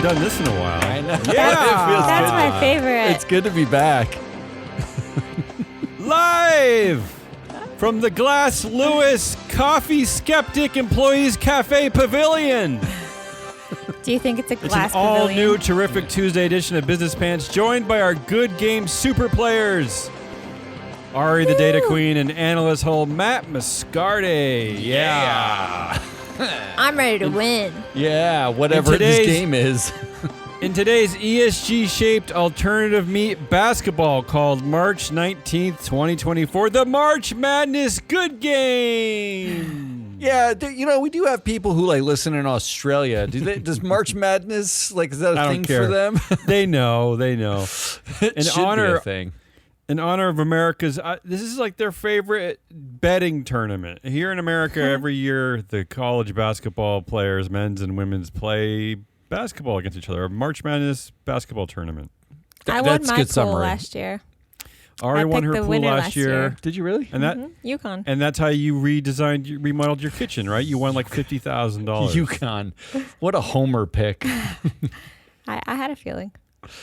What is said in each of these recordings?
done this in a while. I know. Yeah. It feels That's good. my favorite. It's good to be back. Live from the Glass Lewis Coffee Skeptic Employees Cafe Pavilion. Do you think it's a It's glass an pavilion? all-new, terrific Tuesday edition of Business Pants, joined by our Good Game super players, Ari the Data Queen and Analyst Hole Matt Mascardi. Yeah. I'm ready to win. Yeah, whatever this game is. In today's ESG-shaped alternative meat basketball called March 19th, 2024, the March Madness Good Game. Yeah, we do have people who listen in Australia. Does March Madness is that a I thing don't care. for them? They know. It should be a thing. In honor of America's, this is their favorite betting tournament. Here in America, every year, the college basketball players, men's and women's, play basketball against each other. A March Madness basketball tournament. I won That's my good pool summary. last year. Ari I won picked her the pool winner last last year. year. Did you really? And that Yukon. and that's how you remodeled your kitchen, right? You won $50,000. Yukon. What a homer pick. I had a feeling.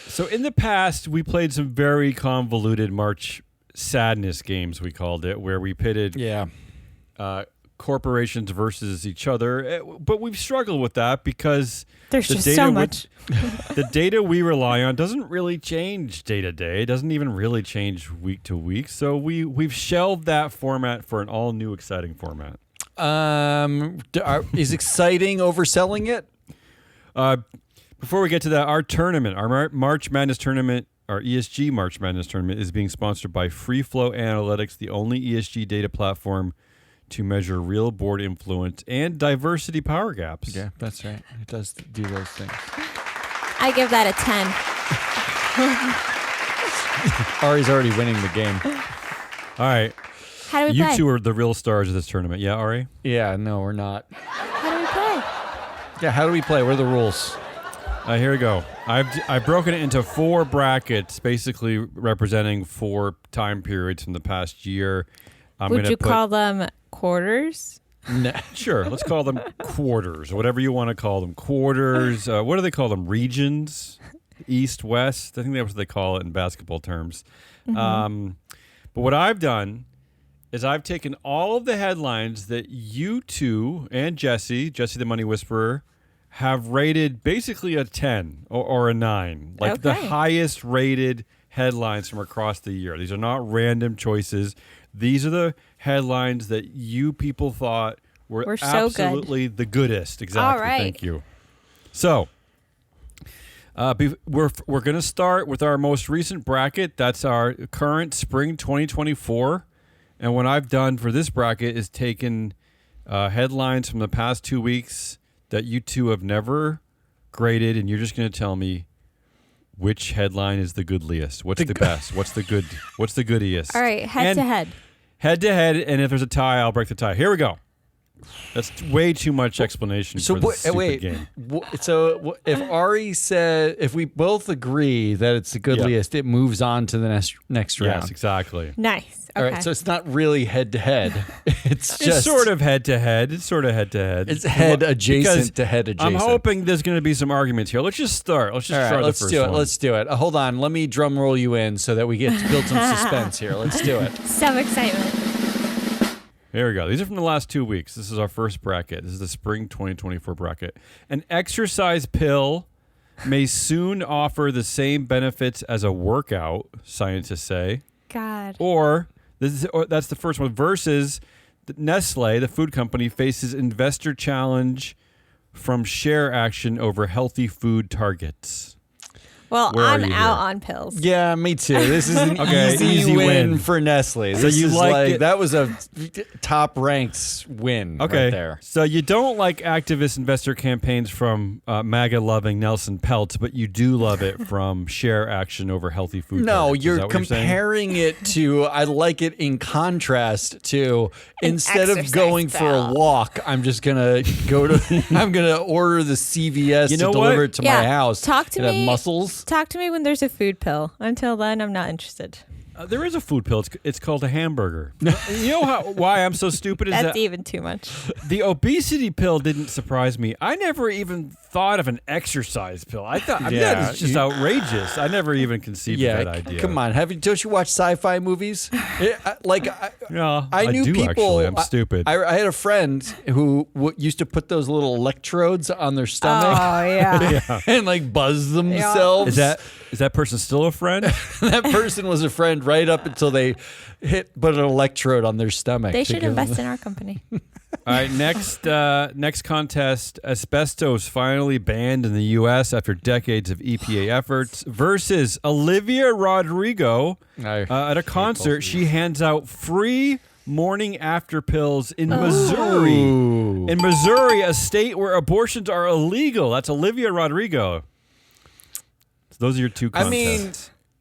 So in the past, we played some very convoluted March Sadness games, we called it, where we pitted Yeah. corporations versus each other. But we've struggled with that because There's the just data so much. the data we rely on doesn't really change day to day. It doesn't even really change week to week. So we've shelved that format for an all new exciting format. Is exciting overselling it? Before we get to that, our tournament, our March Madness tournament, our ESG March Madness tournament is being sponsored by Free Flow Analytics, the only ESG data platform to measure real board influence and diversity power gaps. Yeah, that's right. It does do those things. I give that a 10. Ari's already winning the game. All right. How do we You play? two are the real stars of this tournament. Yeah, Ari? Yeah, no, we're not. How do we play? Yeah, how do we play? What are the rules? Here we go. I've broken it into 4 brackets, basically representing 4 time periods from the past year. Would you call them quarters? Sure, let's call them quarters, or whatever you want to call them. Quarters. What do they call them? Regions? East, West? I think that's what they call it in basketball terms. Mm-hmm. But what I've done is I've taken all of the headlines that you two and Jesse the Money Whisperer, have rated basically a 10 or a 9. The Okay. highest rated headlines from across the year. These are not random choices. These are the headlines that you people thought were so good. absolutely the goodest. Exactly. All right. Thank you. So, we're going to start with our most recent bracket. That's our current spring 2024. And what I've done for this bracket is taken headlines from the past 2 weeks that you two have never graded, and you're just going to tell me which headline is the goodliest. What's the best? What's the good? What's the goodiest? All right, head to head. Head to head, and if there's a tie, I'll break the tie. Here we go. That's way too much explanation for this stupid game. So if Ari said, if we both agree that it's the goodliest, it moves on to the next round. Yes, exactly. Nice. All Okay. right, so it's not really head to head. It's just It's sort of head to head. It's sort of head to head. It's head adjacent Because to head adjacent. I'm hoping there's going to be some arguments here. Let's just start. Let's just All start right, the let's first do it. one. Let's do it. Hold on. Let me drum roll you in so that we get to build some suspense here. Let's do it. Some excitement. Here we go. These are from the last 2 weeks. This is our first bracket. This is the spring 2024 bracket. An exercise pill may soon offer the same benefits as a workout, scientists say. God. Or that's the first one. Versus Nestle, the food company, faces investor challenge from share action over healthy food targets. Well, Where are I'm you out here? on pills. Yeah, me too. This is an Okay, easy win win. for Nestle. So This you is liked it. that was a top ranked win Okay, right there. so you don't like activist investor campaigns from MAGA-loving Nelson Peltz, but you do love it from share action over healthy food. No, targets. Is you're that what saying? comparing it to, I like it in contrast to, instead of exercise going for a pill. walk, I'm just going to go to, I'm going to order the CVS You to know deliver what? it to Yeah, my house. talk to It have me. muscles. Talk to me when there's a food pill. Until then, I'm not interested. There is a food pill. It's called a hamburger. You know why I'm so stupid is That's that even too much. the obesity pill didn't surprise me. I never even thought of an exercise pill. I thought that is just outrageous. I never even conceived of that idea. Come on, don't you watch sci-fi movies? No, I knew do, people. Actually. I'm stupid. I had a friend who used to put those little electrodes on their stomach Oh yeah. and like buzz themselves. Is that person still a friend? That person was a friend right up until they put an electrode on their stomach. They should invest in our company. All right, next contest. Asbestos finally banned in the U.S. after decades of EPA efforts versus Olivia Rodrigo at a concert. She hands out free morning after pills in Missouri. Ooh. In Missouri, a state where abortions are illegal. That's Olivia Rodrigo. So those are your two contests. I mean,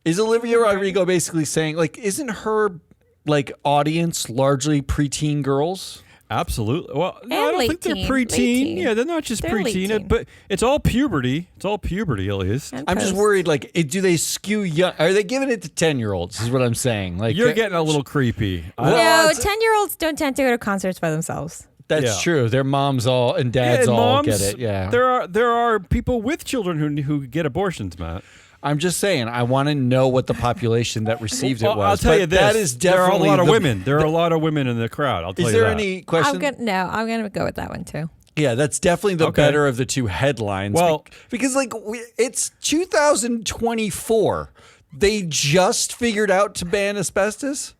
is Olivia Rodrigo basically saying, like, isn't her like audience largely preteen girls? Absolutely. Well, no, I And don't late think they're teen. preteen. Late teen. Yeah, they're not just They're late preteen, teen. but it's all puberty. It's all puberty, at least. And I'm just post. worried, like, do they skew young? Are they giving it to 10-year-olds? Is what I'm saying. Like, You're getting a little creepy. Well, No, it's- 10-year-olds don't tend to go to concerts by themselves. that's Yeah. true. Their moms all and dads Yeah, all moms, get it. Yeah. There are people with children who get abortions, Matt. I'm just saying, I want to know what the population that received it Well, was. I'll tell But you this. That is there are a definitely lot of the- women. There are a lot of women in the crowd. I'll tell Is you there that. any question? I'm gonna go with that one too. Yeah, that's definitely the Okay. better of the two headlines. Well- because like it's 2024. They just figured out to ban asbestos.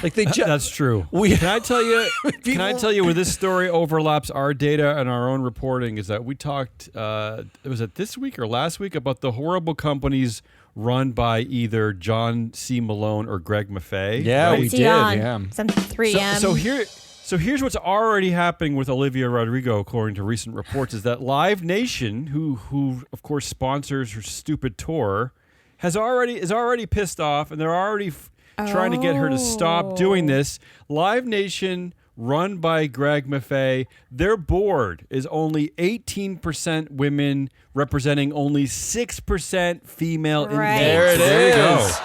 Like they just. That's true. We- Can I tell you? Can I People- tell you where this story overlaps our data and our own reporting? Is that we talked? Was it this week or last week about the horrible companies run by either John C. Malone or Greg Maffei? Yeah, right? we did. Dion, Yeah. some 3M. So here's what's already happening with Olivia Rodrigo, according to recent reports, is that Live Nation, who of course sponsors her stupid tour, is already pissed off, and they're already trying to get her to stop doing this. Live Nation, run by Greg Maffei, their board is only 18% women, representing only 6% female Right. influence. There it you go. is.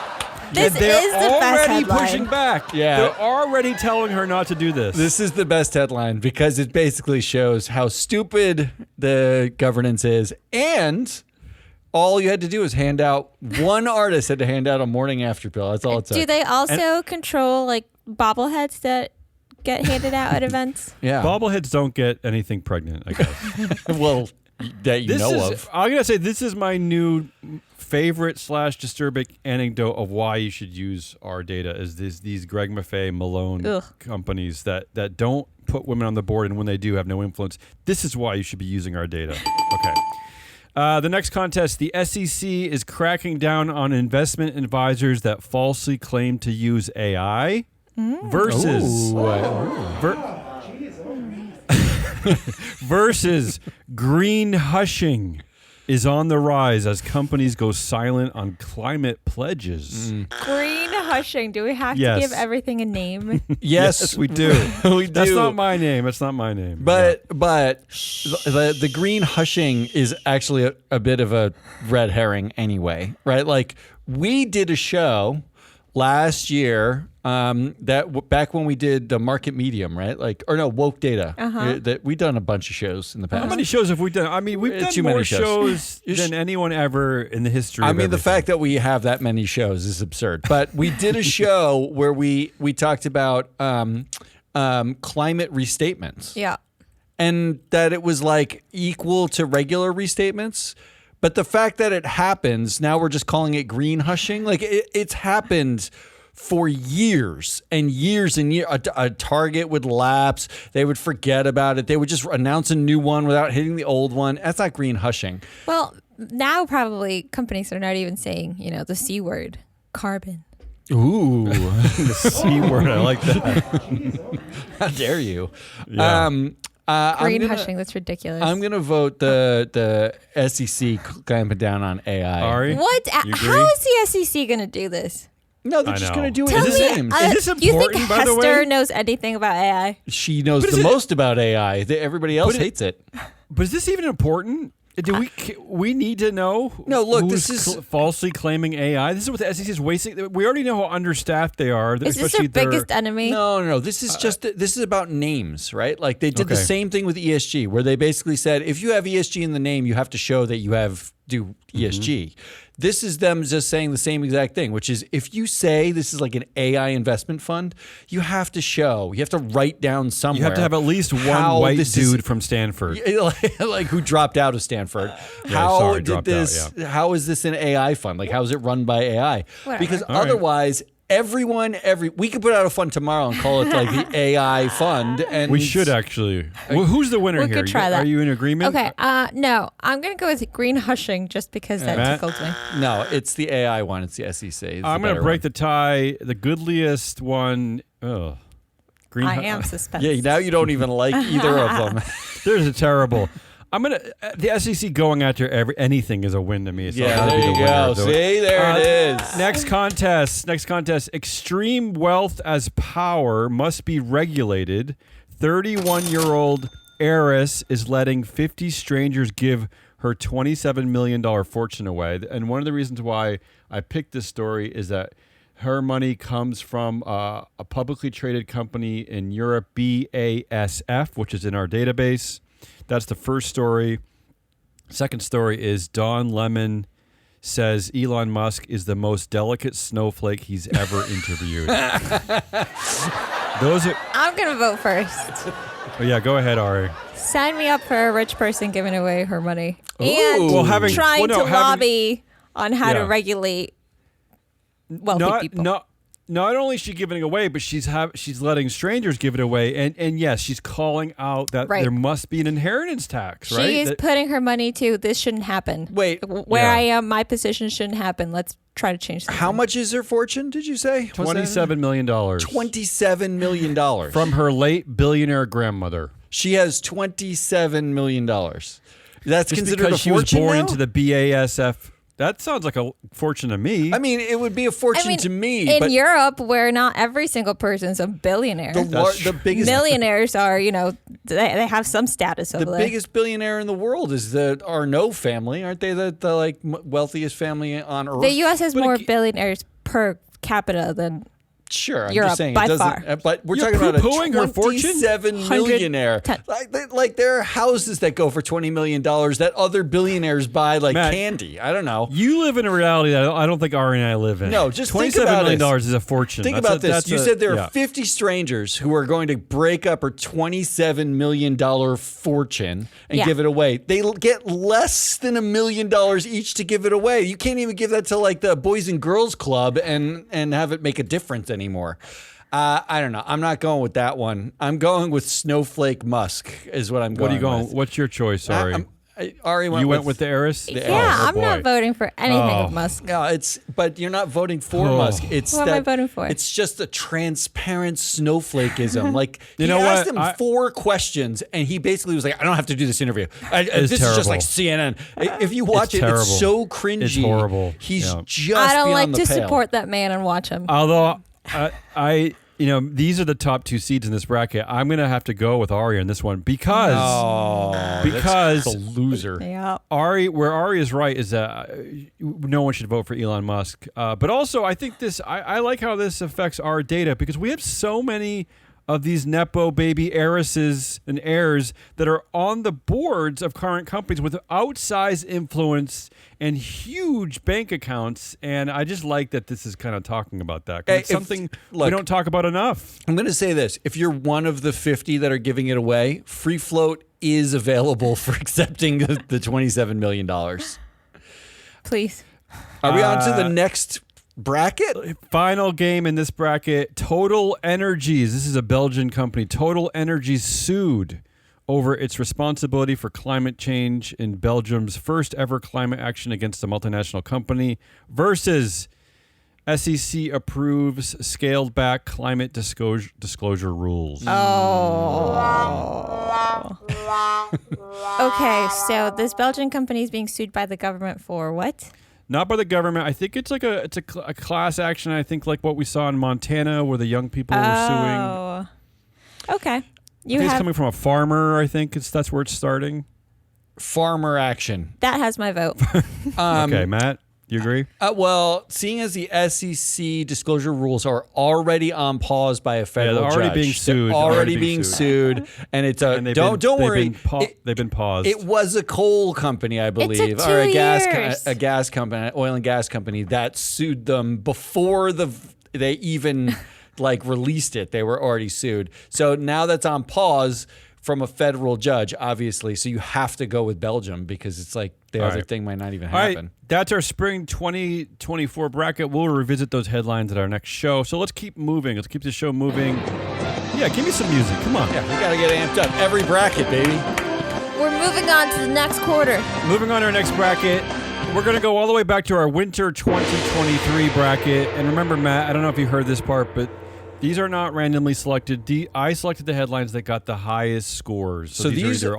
This And they're is the best already headline. pushing back. Yeah. They're already telling her not to do this. This is the best headline because it basically shows how stupid the governance is, and all you had to do was hand out one artist had to hand out a morning after pill. That's all it said. Do they also control like bobbleheads that get handed out at events? Yeah. Bobbleheads don't get anything pregnant, I guess. Well, that you This know is, of. I'm going to say this is my new favorite / disturbing anecdote of why you should use our data is these Greg Maffei, Malone Ugh. companies that don't put women on the board, and when they do have no influence. This is why you should be using our data. Okay. The next contest, the SEC is cracking down on investment advisors that falsely claim to use AI versus versus green hushing is on the rise as companies go silent on climate pledges. Green hushing. Do we have Yes. to give everything a name? Yes, we do. we do. That's not my name. That's not my name. But the green hushing is actually a bit of a red herring anyway, right? Like we did a show last year back when we did the market medium, right? Like or no woke data. That we done a bunch of shows in the past. How many shows have we done? I mean, we've done Too more many shows. shows than anyone ever in the history. I of mean, the everything. fact that we have that many shows is absurd. But we did a show where we talked about climate restatements. Yeah. And that it was like equal to regular restatements. But the fact that it happens, now we're just calling it green hushing. Like it's happened for years and years and years. A target would lapse. They would forget about it. They would just announce a new one without hitting the old one. That's not green hushing. Well, now probably companies are not even saying, the C word, carbon. Ooh. the C word. I like that. How dare you? Yeah. Green hushing. That's ridiculous. I'm gonna vote the SEC clamping down on AI. Ari, What? you agree? How is the SEC going to do this? No, they're I just know. gonna do it Tell the me, same. Is this you think important, by the Hester way? knows anything about AI? She knows But is the it- most about AI. Everybody else But it- hates it. But is this even important? we need to know? No, look, who's this is- falsely claiming AI. This is what the SEC is wasting. We already know how understaffed they are. Is this especially their biggest enemy? No. This is this is about names, right? Like they did the Okay. same thing with ESG, where they basically said if you have ESG in the name, you have to show that you do ESG. This is them just saying the same exact thing, which is if you say this is like an AI investment fund, you have to write down somewhere. You have to have at least one how white this dude is, from Stanford. like who dropped out of Stanford. Dropped out, How is this an AI fund? Like how is it run by AI? Whatever. Because All right. otherwise we could put out a fund tomorrow and call it like the AI fund. And We should actually. Who's the winner We here? could try that. Are you in agreement? Okay. No, I'm gonna go with green hushing just because that Matt? tickled me. No, it's the AI one. It's the SEC. It's I'm the going to better break one. the tie. The goodliest one. Oh, green. I am suspense. Yeah, now you don't even like either of them. There's a terrible. I'm gonna. The SEC going after anything is a win to me. So Yeah, that'll there be you the winner. go. So- See, there it is. Next contest. Extreme wealth as power must be regulated. 31-year-old heiress is letting 50 strangers give her $27 million fortune away. And one of the reasons why I picked this story is that her money comes from a publicly traded company in Europe, BASF, which is in our database. That's the first story. Second story is Don Lemon says Elon Musk is the most delicate snowflake he's ever interviewed. Those are. I'm gonna vote first. Oh yeah, go ahead, Ari. Sign me up for a rich person giving away her money Ooh. and Well, trying to having- lobby on how Yeah. to regulate wealthy people. Not only is she giving it away, but she's letting strangers give it away, and yes, she's calling out that Right. there must be an inheritance tax, right? She is That- putting her money to this shouldn't happen. Wait, Where yeah. I am, my position shouldn't happen. Let's try to change something. How much is her fortune, did you say? $27 million $27 million. from her late billionaire grandmother. She has $27 million. That's Just considered a because she was fortune born now? into the BASF. That sounds like a fortune to me. I mean, it would be a fortune to me, in but Europe, where not every single person's a billionaire. the biggest Millionaires are, they have some status over the there. biggest billionaire in the world is the Arnault family, aren't they? The like wealthiest family on earth. The U.S. has But more it- billionaires per capita than Sure, I'm Europe, just saying by it doesn't. far. But we're You're talking about a poo-pooing her fortune? 27 millionaire. 110. Like there are houses that go for $20 million that other billionaires buy like Matt, candy. I don't know. you live in a reality that I don't think Ari and I live in. No, just think $27 about million this. is a fortune. Think That's about a- this. that's You a- said there yeah. are 50 strangers who are going to break up her $27 million fortune and Yeah. give it away. They get less than $1 million each to give it away. You can't even give that to like the Boys and Girls Club and have it make a difference anymore. I don't know. I'm not going with that one. I'm going with Snowflake Musk is what I'm going What are you going? with. What's your choice, Ari? Ari went You went with the heiress? yeah. Oh, I'm not boy. voting for anything Oh. with Musk. No, but you're not voting for Oh. Musk. It's What am I voting for? It's just a transparent snowflakeism. Like You he know asked what? him 4 questions, and he basically was like, "I don't have to do this interview. It's this is just like terrible. CNN. If you watch It's it, terrible. it's so cringy. It's horrible. He's Yeah. just I don't like beyond to the pale. support that man and watch him. Although these are the top 2 seeds in this bracket. I'm going to have to go with Ari on this one because That's the loser. Yeah. where Ari is right is that no one should vote for Elon Musk. But also, I think I like how this affects our data because we have so many of these Nepo baby heiresses and heirs that are on the boards of current companies with outsized influence and huge bank accounts. And I just like that this is kind of talking about that 'cause Hey, it's if- something we look- don't talk about enough. I'm going to say this: if you're one of the 50 that are giving it away, free float is available for accepting the $27 million. Are Please. we on to the next bracket? Final game in this bracket, Total Energies. This is a Belgian company. Total Energies sued over its responsibility for climate change in Belgium's first ever climate action against a multinational company versus SEC approves scaled back climate disclosure rules. Okay, so this Belgian company is being sued by the government for what? Not by the government. I think it's like a class action. I think like what we saw in Montana where the young people were suing. Oh. Okay. I think it's coming from a farmer. I think that's where it's starting. farmer action. That has my vote. Okay, Matt, you agree? Well, seeing as the SEC disclosure rules are already on pause by a federal they're already judge, being sued. they're already being sued, and it's a And they've don't worry. They've been paused. It was a coal company, I believe, took or 2 years. a gas company, oil and gas company that sued them before they even like released it. They were already sued. So now that's on pause from a federal judge, obviously. So you have to go with Belgium because it's like the other right. thing might not even All right, happen. that's our spring 2024 bracket. We'll revisit those headlines at our next show. So let's keep moving. Let's keep the show moving. Yeah, give me some music. Come on. Yeah, we got to get amped up. Every bracket, baby. We're moving on to the next quarter. Moving on to our next bracket. We're going to go all the way back to our winter 2023 bracket. And remember, Matt, I don't know if you heard this part, but these are not randomly selected. I selected the headlines that got the highest scores. So these are either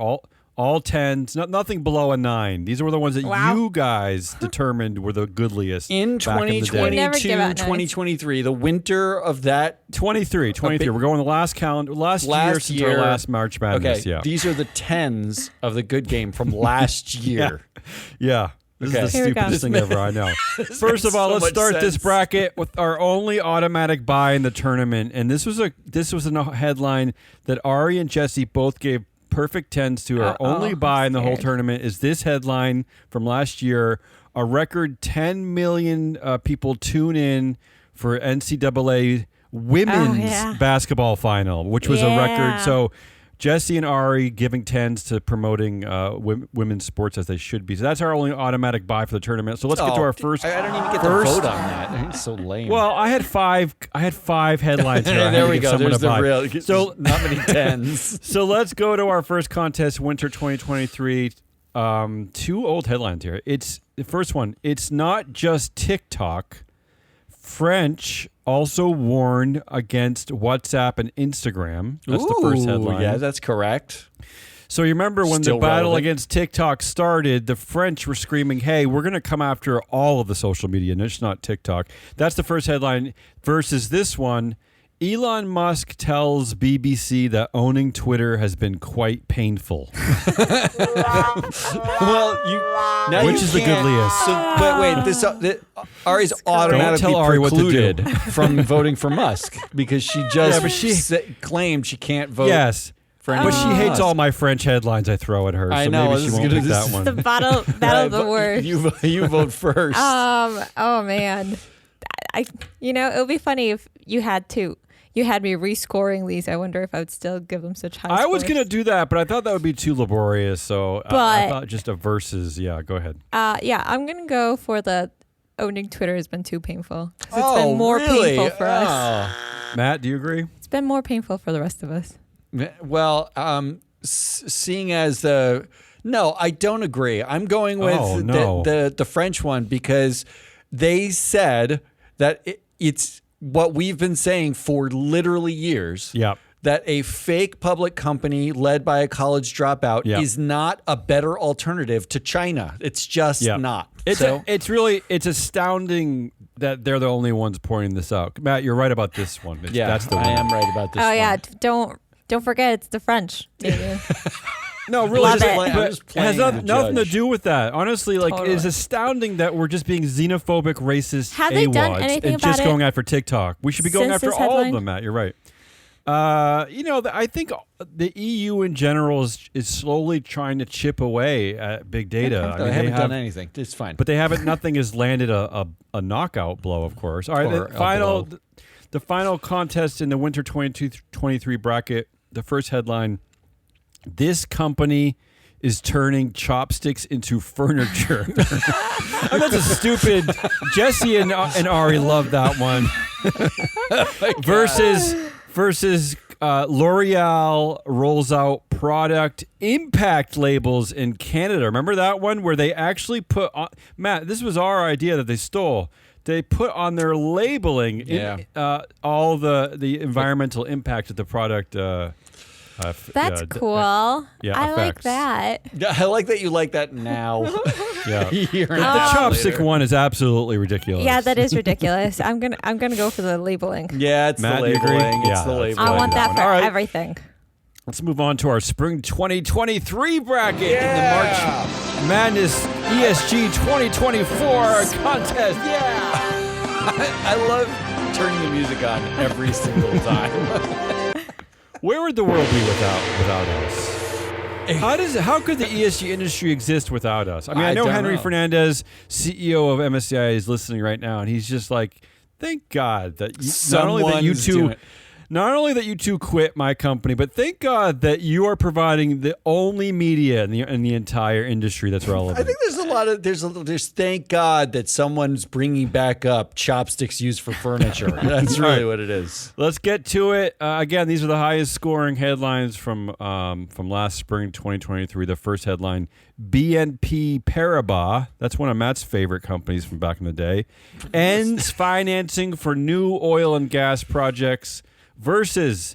all 10s, nothing below a 9. These were the ones that you guys determined were the goodliest. In back in the day. 2022, Never give out 2023, the winter of that 23. We're going the last year since our last March Madness. Okay, Yeah. these are the 10s of the good game from last year. Yeah. This Okay. is the Here we go. stupidest thing ever, I know. First of all, so let's much start this sense. bracket with our only automatic bye in the tournament. And this was a headline that Ari and Jesse both gave perfect 10s to. Our only bye in the whole scared. tournament is this headline from last year. A record 10 million people tune in for NCAA women's basketball final, which was a record. So Jesse and Ari giving 10s to promoting women's sports as they should be. So that's our only automatic bye for the tournament. So let's get to our first. I don't even get to vote on that. It's so lame. Well, I had five headlines here. I had there to we give go. someone There's a bye. the real. So Not many 10s. So let's go to our first contest, Winter 2023. 2 old headlines here. It's the first one. It's not just TikTok. French also warned against WhatsApp and Instagram. That's the first headline. Yeah, that's correct. So you remember when Still the battle relevant. against TikTok started, the French were screaming, hey, we're going to come after all of the social media, and it's not TikTok. That's the first headline versus this one. Elon Musk tells BBC that owning Twitter has been quite painful. Well, Which is the goodliest? So wait. This Ari's automatically tell Ari what to do. precluded from voting for Musk because she just but she- claimed she can't vote. Yes. For But she hates Musk. all my French headlines I throw at her, so I know, maybe she this is won't gonna- pick this that is one. The battle of the worst. You vote first. Oh man, it'll be funny if you had me rescoring these. I wonder if I would still give them such high. I was scores. going to do that, but I thought that would be too laborious, so I But- thought just a versus. Yeah, go ahead. I'm gonna go for the owning Twitter has been too painful. 'Cause it's Oh, been more really? painful for us. Oh. Matt, do you agree? It's been more painful for the rest of us. Well, seeing as no, I don't agree. I'm going with Oh, no. the French one because they said that it's what we've been saying for literally years. Yep. That a fake public company led by a college dropout Yep. is not a better alternative to China. It's just Yeah. not. It's astounding that they're the only ones pointing this out. Matt, you're right about this one. yeah, That's the one. I am right about this. Oh one. yeah, don't forget it's the French. Damien. No, really, Love just it. I'm but just it has playing the nothing to judge. do with that. Honestly, like Totally. it's astounding that we're just being xenophobic, racist, Have they done AWODs, anything and just about it going after TikTok. We should be going since after this all of headline? them, Matt. You're right. I think the EU in general is slowly trying to chip away at big data. They haven't done anything. It's fine. But they haven't. Nothing has landed a knockout blow, of course. All right, Or the a final contest in the Winter 2023 bracket. The first headline: this company is turning chopsticks into furniture. Oh, that's a stupid. Jesse and Ari love that one. Versus L'Oreal rolls out product impact labels in Canada. Remember that one where they actually put on, Matt, this was our idea that they stole. They put on their labeling all the environmental impact of the product. That's cool. I like effects. that. I like that you like that now. Yeah. Year and a The half chopstick later. one is absolutely ridiculous. Yeah, that is ridiculous. I'm gonna go for the labeling. Yeah, it's Matt, the you agree? labeling. It's Yeah, the that's labeling. I want that for All right. everything. Let's move on to our spring 2023 bracket in the March Madness ESG 2024 contest. Yeah. I love turning the music on every single time. Where would the world be without us? How could the ESG industry exist without us? I mean, I know don't Henry know. Fernandez, CEO of MSCI, is listening right now, and he's just like, thank God that not only that you two quit my company, but thank God that you are providing the only media in the entire industry that's relevant. I think there's a lot of there's thank God that someone's bringing back up chopsticks used for furniture. That's really what it is. Let's get to it. Again, these are the highest scoring headlines from last spring 2023. The first headline, BNP Paribas, that's one of Matt's favorite companies from back in the day, ends financing for new oil and gas projects versus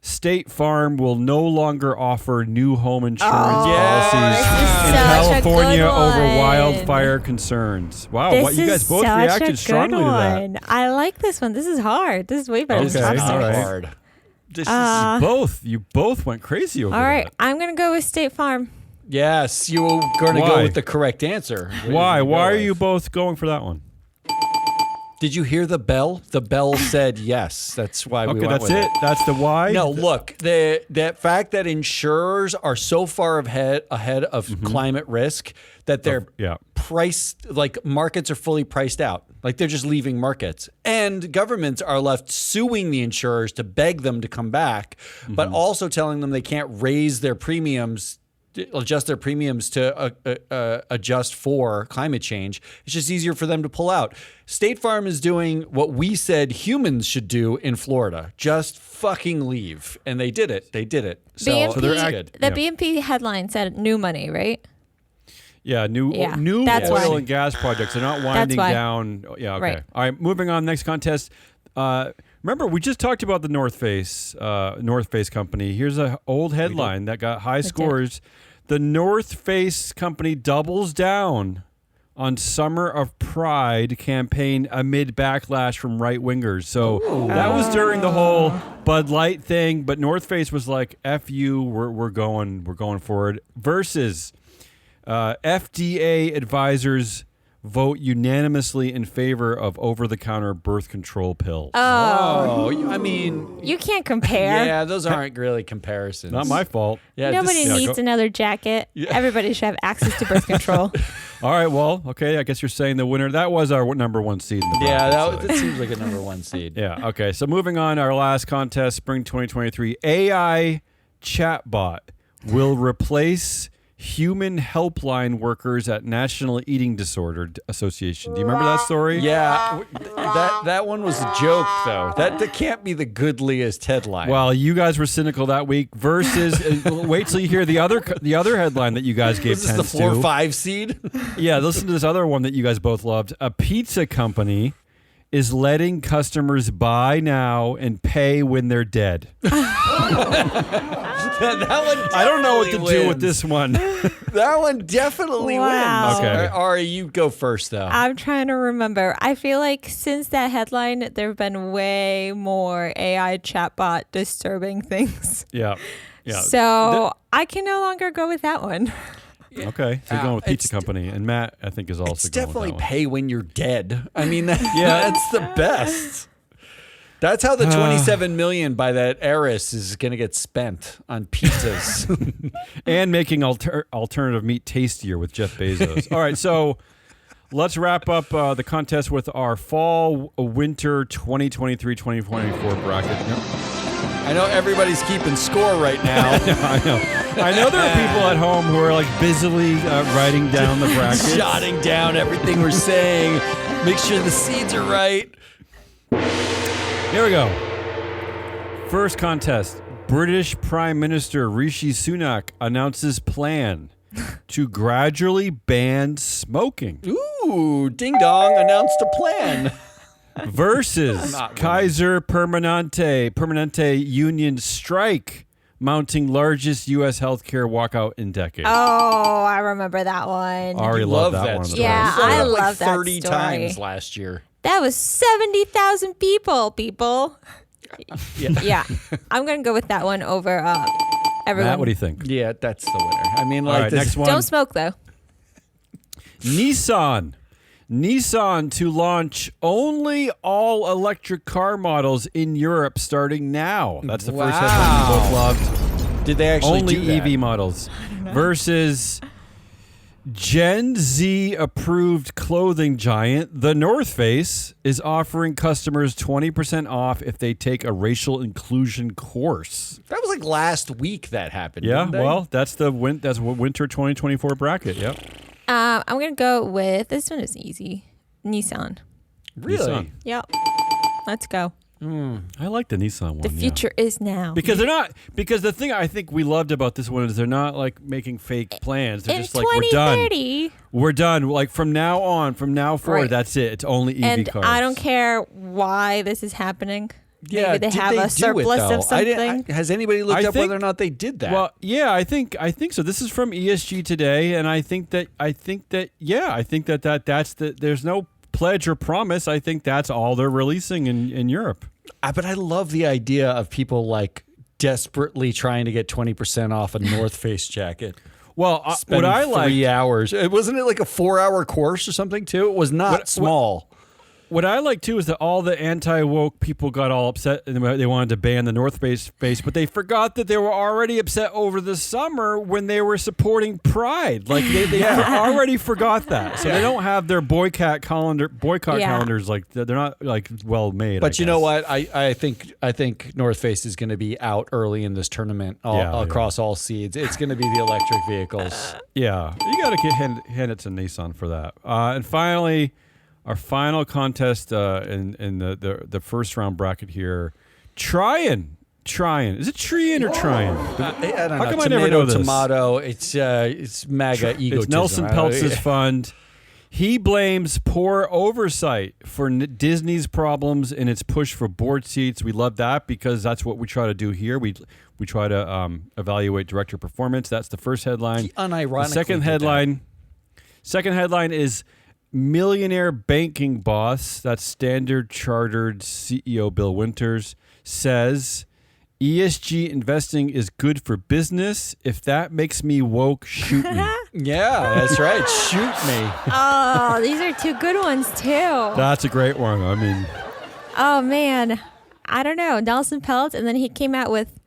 State Farm will no longer offer new home insurance policies this is in such a California good over one. wildfire concerns. Wow, This you guys is both such reacted a good strongly to that. one. I like this one. This is hard. This is way better Okay, than all chopsticks. right. Hard. This is You both went crazy over All right, that. I'm gonna go with State Farm. yes. You were going to Why? go with the correct answer. What Why? did you go Why are with? you both going for that one? Did you hear the bell? The bell said yes. That's why we Okay, went that's with it. That's the why. No, look, that fact that insurers are so far ahead of climate risk that they're yeah. priced, like markets are fully priced out. Like they're just leaving markets. And governments are left suing the insurers to beg them to come back, but also telling them they can't raise their premiums, adjust their premiums to adjust for climate change. It's just easier for them to pull out. State Farm is doing what we said humans should do in Florida. Just fucking leave. And they did it. They did it. So BNP, it's good. the BNP headline said new money, right? Yeah, new that's oil why. and gas projects. They're not winding why. down. Yeah, okay. Right. All right, moving on. Next contest. Remember, we just talked about the North Face company. Here's an old headline that got high scores. The North Face company doubles down on Summer of Pride campaign amid backlash from right wingers. So that was during the whole Bud Light thing, but North Face was like, "F you, we're going forward." Versus FDA advisors vote unanimously in favor of over-the-counter birth control pills. Oh, I mean, You can't compare. yeah, those aren't really comparisons. Not my fault. Yeah, Nobody this- needs another jacket. Everybody should have access to birth control. All right, well, okay, I guess you're saying the winner. That was our number one seed in the Yeah, bracket, so- that seems like a number one seed. Yeah, okay. So moving on, our last contest, spring 2023, AI chatbot will replace human helpline workers at National Eating Disorder Association. Do you remember that story? Yeah, that one was a joke though. That can't be the goodliest headline. Well, you guys were cynical that week. Versus, wait till you hear the other headline that you guys gave this is the 10s to. 4-5 seed. Yeah, listen to this other one that you guys both loved. A pizza company is letting customers buy now and pay when they're dead. That one. I don't know what to definitely do with wins. this one. That one definitely Wow. wins. Okay. Ari, you go first though. I'm trying to remember. I feel like since that headline, there have been way more AI chatbot disturbing things. Yeah. Yeah. So I can no longer go with that one. Okay. So you're going with Pizza It's- Company. And Matt, I think, is also It's going definitely with that one. pay when you're dead. I mean, that's the best. That's how the 27 million by that heiress is going to get spent on pizzas. And making alternative meat tastier with Jeff Bezos. All right. So let's wrap up the contest with our fall winter 2023-2024 bracket. Yep. I know everybody's keeping score right now. I know there are people at home who are like busily writing down the brackets. Jotting down everything we're saying. Make sure the seeds are right. Here we go. First contest. British Prime Minister Rishi Sunak announces plan to gradually ban smoking Ooh, ding dong announced a plan. versus Not winning. Kaiser Permanente union strike mounting largest U.S. healthcare walkout in decades. Oh, I remember that one. Ari Love loved that that one. story. Yeah, You brought it I up like love that 30 story. times last year. That was 70,000 people. Yeah. I'm going to go with that one over Everyone. Matt, what do you think? Yeah, that's the winner. I mean, All like right, this. next one. Don't smoke though. Nissan. Nissan to launch only all electric car models in Europe starting now. That's the first headline we both loved. Did they actually Only do that? EV models versus Gen Z approved clothing giant The North Face is offering customers 20% off if they take a racial inclusion course. That was like last week that happened. Yeah, didn't they? well, that's what winter 2024 bracket. Yep. I'm gonna go with this one is easy. Nissan. really? Nissan. Yep. Let's go. I like the Nissan one. The yeah. future is now. Because they're not. Because the thing I think we loved about this one is they're not like making fake plans. They're in just like we're done. 2030. We're done. Like from now on, from now forward, Right. that's it. It's only EV And cars. I don't care why this is happening. Yeah, Maybe they did have they a do surplus it, though? of something. Has anybody looked I up think- whether or not they did that? Well, yeah, I think so. This is from ESG today, and I think that that's the. There's no pledge or promise. I think that's all they're releasing in Europe. But I love the idea of people like desperately trying to get 20% off a North Face jacket. Well, what Spending I like 3 hours. Wasn't it like a 4-hour course or something too? It was not small. What I like too is that all the anti-woke people got all upset and they wanted to ban the North Face, but they forgot that they were already upset over the summer when they were supporting Pride. Like they already forgot that, so they don't have their boycott calendars. Like they're not like well made. But you know what? I think North Face is going to be out early in this tournament across all seeds. It's going to be the electric vehicles. Yeah, you got to hand it to Nissan for that. And finally, our final contest in the first round bracket here, Tryon. Is it Tryon or Tryon? I don't How know. come I never know this? Tomato. It's MAGA egotism. It's Nelson Peltz's fund. He blames poor oversight for Disney's problems in its push for board seats. We love that because that's what we try to do here. We try to evaluate director performance. That's the first headline. He unironically The second headline is millionaire banking boss, that's Standard Chartered CEO Bill Winters, says ESG investing is good for business. If that makes me woke, shoot me. Yeah, that's right. Shoot me. Oh, these are two good ones too. That's a great one. I mean, Oh man, I don't know. Nelson Peltz, and then he came out with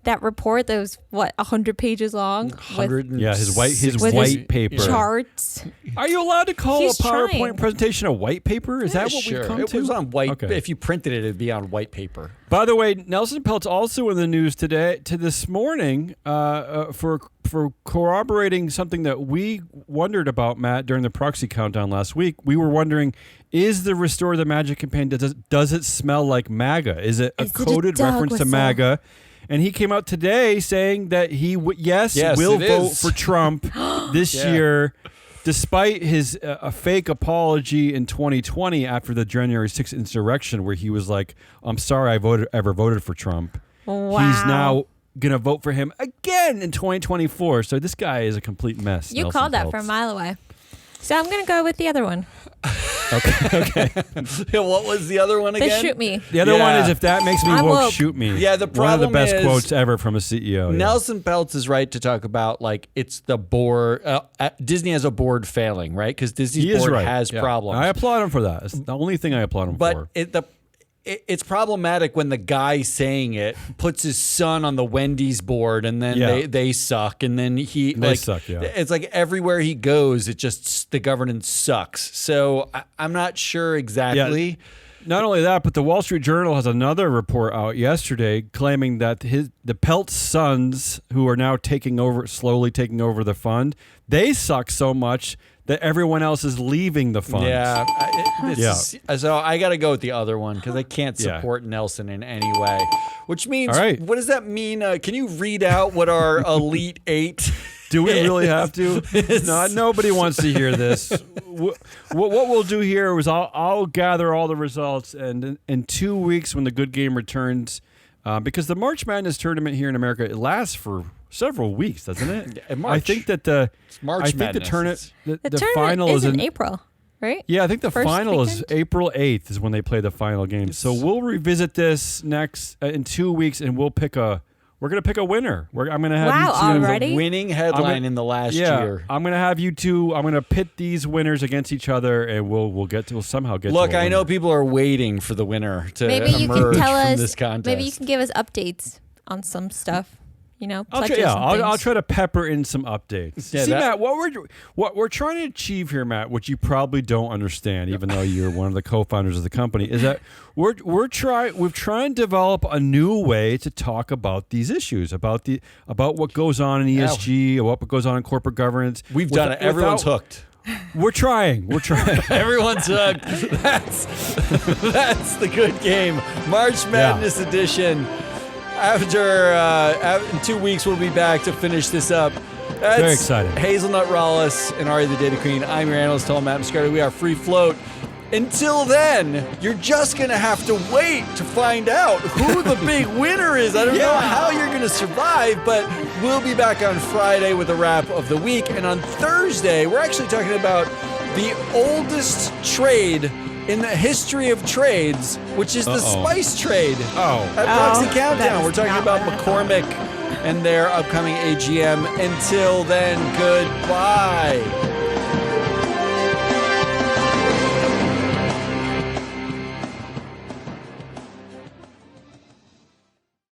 that report that was 100 pages long with yeah, his With white paper. charts. Are you allowed to call He's a PowerPoint trying. presentation a white paper? Is that what Sure. we've come It to? was on white. Okay. If you printed it, it'd be on white paper. By the way, Nelson Peltz also in the news this morning for corroborating something that we wondered about, Matt, during the proxy countdown last week. We were wondering, is the Restore the Magic campaign, does it smell like MAGA? Is it a Is it a coded dog reference to whistle? MAGA? And he came out today saying that he will Yes, vote it is. for Trump this Yeah. year, despite his a fake apology in 2020 after the January 6th insurrection, where he was like, "I'm sorry, I ever voted for Trump." Wow. He's now gonna vote for him again in 2024. So this guy is a complete mess. You Nelson called that Peltz. from a mile away. So I'm gonna go with the other one. What was the other one The again? shoot me. The other one Yeah. is, if that makes me I'm woke, woke. shoot me. Yeah, the one of problem the best is quotes ever from a CEO. yeah. Nelson Peltz is right to talk about like it's the board. Disney has a board failing, right? Because Disney's He is board right. has Yeah. problems. I applaud him for that. It's the only thing I applaud him for. But it's problematic when the guy saying it puts his son on the Wendy's board and then Yeah. they suck and then They suck, yeah. It's like everywhere he goes, it just the governance sucks. So I'm not sure exactly. Not only that, but the Wall Street Journal has another report out yesterday claiming that the Peltz sons, who are now slowly taking over the fund, they suck so much that everyone else is leaving the fund. Yeah, Yeah. So I got to go with the other one because I can't Yeah. support Nelson in any way. Which means, All right. what does that mean? Can you read out what our Elite Eight? Do we really have to? No, nobody wants to hear this. What we'll do here is I'll gather all the results, and in 2 weeks when the good game returns, because the March Madness tournament here in America, it lasts for several weeks, doesn't it? in March. I think that the March I think Madness. the tournament The the tournament final is is in April, right? Yeah, I think the First final is weekend? April 8th is when they play the final game. So we'll revisit this next in 2 weeks, and we'll pick a We're gonna pick a winner. I'm gonna have Wow, you two. already? Winning headline in the last year. I'm gonna have you two. I'm gonna pit these winners against each other, and we'll somehow get. Look, to a I know winner. people are waiting for the winner to Maybe you can emerge tell from us. this contest. Maybe you can give us updates on some stuff. You know, I'll pledges try, and I'll things. try to pepper in some updates. Yeah, See, that- Matt, what we're trying to achieve here, Matt, which you probably don't understand, even though you're one of the co-founders of the company, is that we've trying to develop a new way to talk about these issues, about what goes on in ESG, about what goes on in corporate governance. We've done it. Everyone's hooked. We're trying. We're trying. Everyone's hooked. That's the good game. March Madness edition. After in 2 weeks, we'll be back to finish this up. That's Very exciting. Hazelnut Rawlis and Ari the Data Queen. I'm your analyst, Tom Matt Muscardi. We are Free Float. Until then, you're just going to have to wait to find out who the big winner is. I don't know how you're going to survive, but we'll be back on Friday with a wrap of the week. And on Thursday, we're actually talking about the oldest trade in the history of trades, which is the spice trade. At Proxy Countdown, that is we're talking not about what McCormick and their upcoming AGM. Until then, goodbye.